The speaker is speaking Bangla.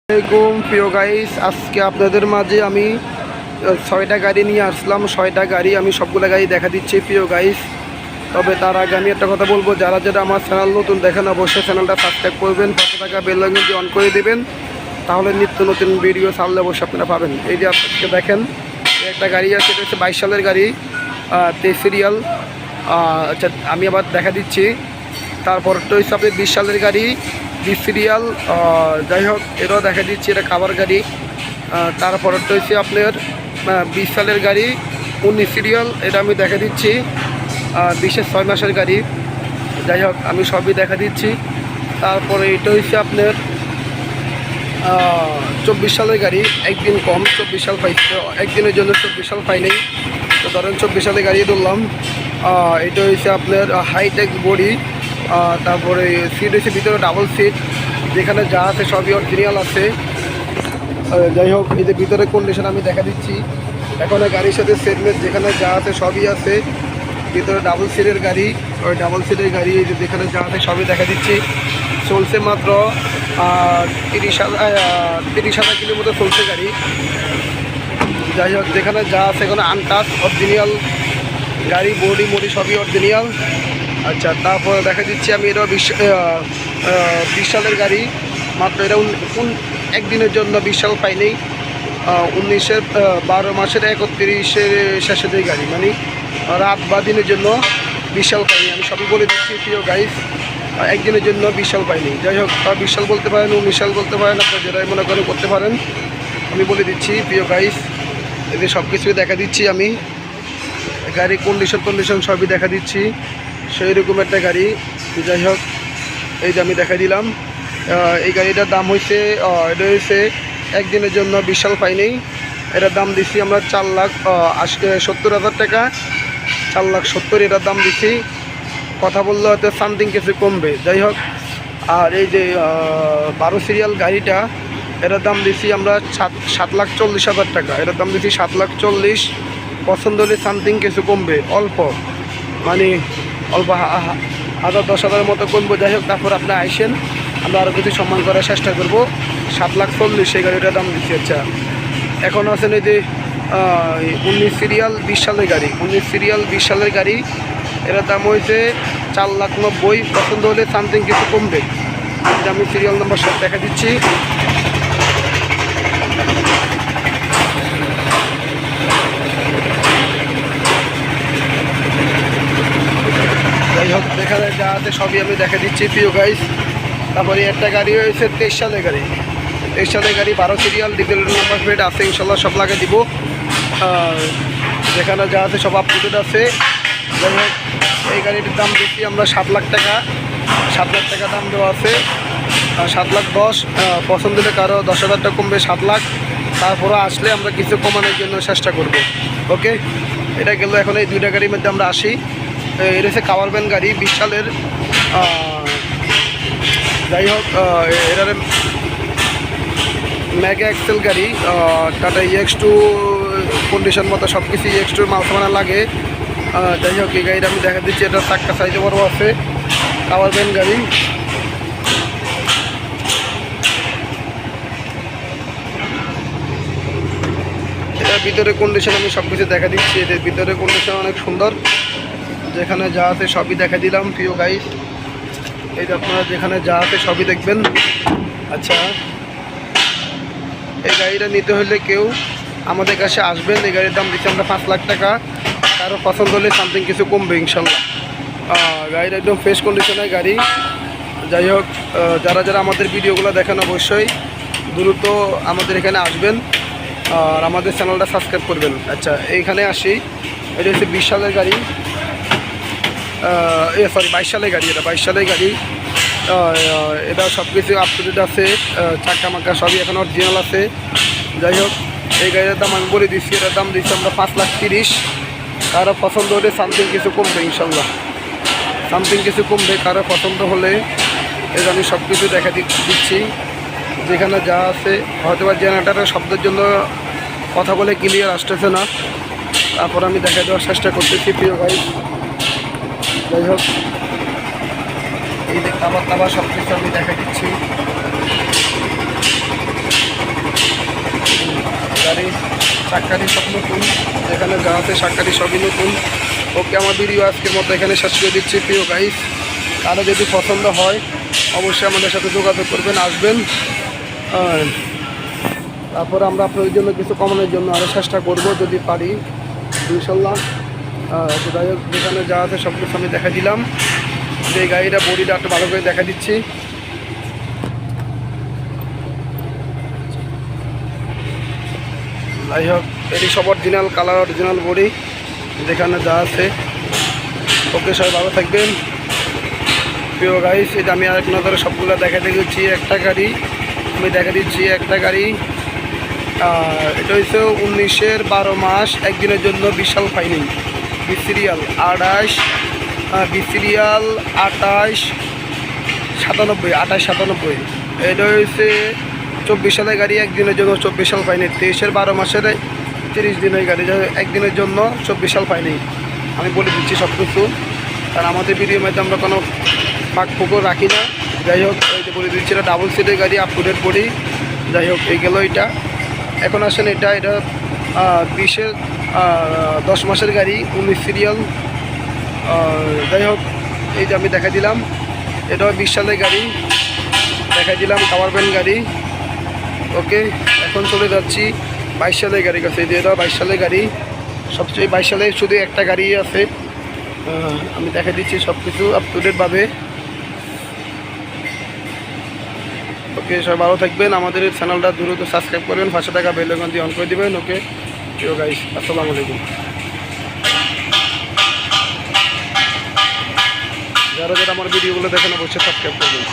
আসসালামাইকুম প্রিয় গাইস, আজকে আপনাদের মাঝে আমি 6টা গাড়ি নিয়ে আসলাম। 6টা গাড়ি আমি সবগুলো গাড়ি দেখা দিচ্ছি প্রিয় গাইস। তবে তার আগে আমি একটা কথা বলবো, যারা যারা আমার চ্যানেল নতুন দেখেন অবশ্যই চ্যানেলটা সাবস্ক্রাইব করবেন, পাশে থাকা বেল আইকনটি অন করে দেবেন, তাহলে নিত্য নতুন ভিডিও ছাড়লে অবশ্যই আপনারা পাবেন। এই যে আপনাকে দেখেন একটা গাড়ি আছে, এটা হচ্ছে 22 সালের গাড়ি, 23 সিরিয়াল। আচ্ছা আমি আবার দেখা দিচ্ছি। তারপরটা হচ্ছে আপনার 20 সালের গাড়ি, 20 সিরিয়াল। যাই হোক এটাও দেখা দিচ্ছি, এটা খাবার গাড়ি। তারপরটা হচ্ছে আপনার 20 সালের গাড়ি, 19 সিরিয়াল, এটা আমি দেখা দিচ্ছি। 20-এর 6 মাসের গাড়ি। যাই হোক আমি সবই দেখা দিচ্ছি। তারপরে এটা হচ্ছে আপনার 24 সালের গাড়ি, একদিন কম 24 সাল পাইছে, একদিনের জন্য 24 সাল পাই নেই, তো ধরেন 24 সালের গাড়ি ধরলাম। এটা হচ্ছে আপনার হাইটেক বডি। তারপরে সিট হচ্ছে ভিতরে ডাবল সিট, যেখানে যা আছে সবই অরিজিনাল আছে। যাই হোক এই যে ভিতরে কন্ডিশন আমি দেখা দিচ্ছি। এখন গাড়ির সাথে সেটমেন্ট যেখানে যা আছে সবই আছে। ভিতরে ডাবল সিটের গাড়ি, ওই ডাবল সিটের গাড়ি এই যে যেখানে যা আছে সবই দেখা দিচ্ছি। চলছে মাত্র 30,000 কিলোর মতো চলছে গাড়ি। যাই হোক যেখানে যা আছে এখানে আনটাচ অরিজিনাল গাড়ি, বডি মডি সবই অরিজিনাল। আচ্ছা তারপরে দেখা দিচ্ছি আমি এটা 20 সালের গাড়ি, মাত্র এটা একদিনের জন্য 20 সাল পাইনি। 19-এর 12 মাসের 31-এর শেষের দিকে গাড়ি, মানে রাত বা দিনের জন্য 20 সাল পাইনি। আমি সবই বলে দিচ্ছি প্রিয় গাইস, একদিনের জন্য 20 সাল পাইনি। যাই হোক 20 সাল বলতে পারেন, 19 সাল বলতে পারেন, আপনার যেটাই মনে করেন করতে পারেন। আমি বলে দিচ্ছি প্রিয় গাইস, এদের সব কিছুই দেখা দিচ্ছি আমি। গাড়ি কন্ডিশন সবই দেখা দিচ্ছি, সেই রকম একটা গাড়ি। যাই হোক এই যে আমি দেখা দিলাম। এই গাড়িটার দাম হয়েছে, এটা হয়েছে একদিনের জন্য 20 সাল পাইনি। এটার দাম দিচ্ছি আমরা 4,70,000 টাকা, 4,70,000 এটার দাম দিচ্ছি। কথা বললে হয়তো সামথিং কিছু কমবে। যাই হোক আর এই যে 12 সিরিয়াল গাড়িটা, এটার দাম দিচ্ছি আমরা 7,40,000 টাকা, এটার দাম দিচ্ছি 7,40,000। পছন্দ হলে সামথিং কিছু কমবে, অল্প মানে অল্প 1,000-10,000 মতো কমবো। যাই হোক তারপর আপনি আইসেন, আমরা আরও কিছু সম্মান করার চেষ্টা করবো। 7,40,000 সেই গাড়িটার দাম দিচ্ছি। আচ্ছা এখন আছেন এই যে 19 সিরিয়াল 20 সালের গাড়ি, 19 সিরিয়াল 20 সালের গাড়ি, এটার দাম হয়েছে 4,90,000। পছন্দ হলে সামথিং কিছু কমবে। আমি সিরিয়াল নাম্বার সব দেখা দিচ্ছি। যাই হোক দেখা যায় যা আছে সবই আমি দেখা দিচ্ছি প্রিয় গাইস। তারপরে একটা গাড়ি হয়েছে 23 সালের গাড়ি, 23 সালের গাড়ি 12 সিরিয়াল, ডিজেল নাম্বার প্লেট আছে, ইনশাল্লাহ সব লাগিয়ে দিব। যেখানে যা আছে সব আপডেট আছে। যাই হোক এই গাড়িটির দাম দিচ্ছি আমরা 7 লাখ টাকা, 7 লাখ টাকা দাম দেওয়া আছে। 7,10,000 পছন্দ হলে কারো 10,000 টাকা কমবে, 7 লাখ। তারপরে আসলে আমরা কিছু কমানোর জন্য চেষ্টা করব। ওকে এটা গেল। এখন এই দুইটা গাড়ির মধ্যে আমরা আসি। এটা হচ্ছে কাভার ভ্যান গাড়ি 20 সালের। যাই হোক এটার ম্যাগা এক্সেল গাড়ি, টাটা EX2 কন্ডিশন মতো সব কিছু EX2 মাল সামানা লাগে। যাই হোক এই গাড়িটা আমি দেখা দিচ্ছি, এটা চাক্কা সাইজে বড় আছে, কাভার ভ্যান গাড়ি। এটার ভিতরে কন্ডিশন আমি সব কিছু দেখা দিচ্ছি। এদের ভিতরে কন্ডিশন অনেক সুন্দর, যেখানে যা আছে সবই দেখা দিলাম প্রিয় গাইস। এই যে আপনারা যেখানে যা আছে সবই দেখবেন। আচ্ছা এই গাড়িটা নিতে হলে কেউ আমাদের কাছে আসবেন। এই গাড়ির দাম দিচ্ছি আমরা 5 লাখ টাকা, কারো পছন্দ হলে সামথিং কিছু কমবে ইনশাল্লাহ। গাড়িটা একদম ফ্রেশ কন্ডিশনের গাড়ি। যাই হোক যারা যারা আমাদের ভিডিওগুলো দেখেন অবশ্যই দ্রুত আমাদের এখানে আসবেন আর আমাদের চ্যানেলটা সাবস্ক্রাইব করবেন। আচ্ছা এইখানে আসি, এটা হচ্ছে 20 সালের গাড়ি, সরি 22 সালের গাড়ি, এটা 22 সালের গাড়ি। এটা সব কিছু আপ টু ডেট আছে, চাক্কা মাক্কা সবই এখন অরিজিনাল আছে। যাই হোক এই গাড়িটার দাম আমি বলে দিচ্ছি, এটার দাম দিচ্ছি আমরা 5,30,000। কারো পছন্দ হলে সামথিং কিছু কমবে ইনশাল্লাহ, সামথিং কিছু কমবে। কারো পছন্দ হলে এটা আমি সব কিছু দেখা দিচ্ছি, যেখানে যা আছে। হয়তো বা জেনারেটারের শব্দের জন্য কথা বলে ক্লিয়ার আসতেছে না, তারপর আমি দেখা দেওয়ার চেষ্টা করতেছি প্রিয় গাইস। যাই হোক এই যে খাবার দাবার সব কিছু আমি দেখা দিচ্ছি। শাককারি সব নতুন, এখানে যা আছে শাককারি সবই নতুন। ওকে, আমার ভিডিও আজকের মতো এখানে শেষ করে দিচ্ছি। প্রিয় গাইস, কারো যদি পছন্দ হয় অবশ্যই আমাদের সাথে যোগাযোগ করবেন, আসবেন। তারপর আমরা আপনাদের জন্য কিছু কমানোর জন্য আরও চেষ্টা করব যদি পারি, ইনশাল্লাহ। যাই হোক, যেখানে যা আছে সব কিছু আমি দেখা দিলাম। যে গাড়িটা বডিটা একটু ভালো করে দেখা দিচ্ছি। যাই হোক, এটি সব অরিজিনাল কালার, অরিজিনাল বডি, যেখানে যা আছে। ওকে, সবাই ভালো থাকবেন। প্রিয় গাইস, এটা আমি আরেক নজরে সবগুলো দেখা দিচ্ছি। একটা গাড়ি আমি দেখা দিচ্ছি, একটা গাড়ি এটা হচ্ছে 19-এর 12 মাস একদিনের জন্য বিশাল ফাইনিং, বিসিরিয়াল 28, বিসিরিয়াল 2897। এটা হচ্ছে 24 সালের গাড়ি, একদিনের জন্য 24 সাল ফাইনিং। 23-এর 12 মাসের 30 দিনের গাড়ি, একদিনের জন্য 24 সাল ফাইনিং। আমি বলে দিচ্ছি সব কিছু, কারণ আমাদের ভিডিওর মধ্যে আমরা কোনো ফাঁক ফুকো রাখি না। যাই হোক, এই যে বলে দিচ্ছি, এটা ডাবল সিটের গাড়ি, আপ টু ডেট বডি। যাই হোক, এই গেল এটা। এখন আসেন, এটা 20-এর 10 মাসের গাড়ি, 19 সিরিয়াল। যাই হোক, এই যে আমি দেখা দিলাম, এটাও 20 সালের গাড়ি দেখা দিলাম, কাভার ভ্যান গাড়ি। ওকে, এখন চলে যাচ্ছি 22 সালের গাড়ির কাছে। এটা 22 সালের গাড়ি, সবচেয়ে 22 সালে শুধু একটা গাড়ি আছে। আমি দেখা দিচ্ছি সব কিছু আপ টু ডেটভাবে। ওকে, সবাই ভালো থাকবেন। আমাদের এই চ্যানেলটা দ্রুত সাবস্ক্রাইব করবেন, পাশে থাকা বেল আইকন দিয়ে অন করে দেবেন। ওকে প্রিয় গাইস, আসসালামু আলাইকুম। যারা যারা আমার ভিডিওগুলো দেখেন অবশ্যই সাবস্ক্রাইব করবেন।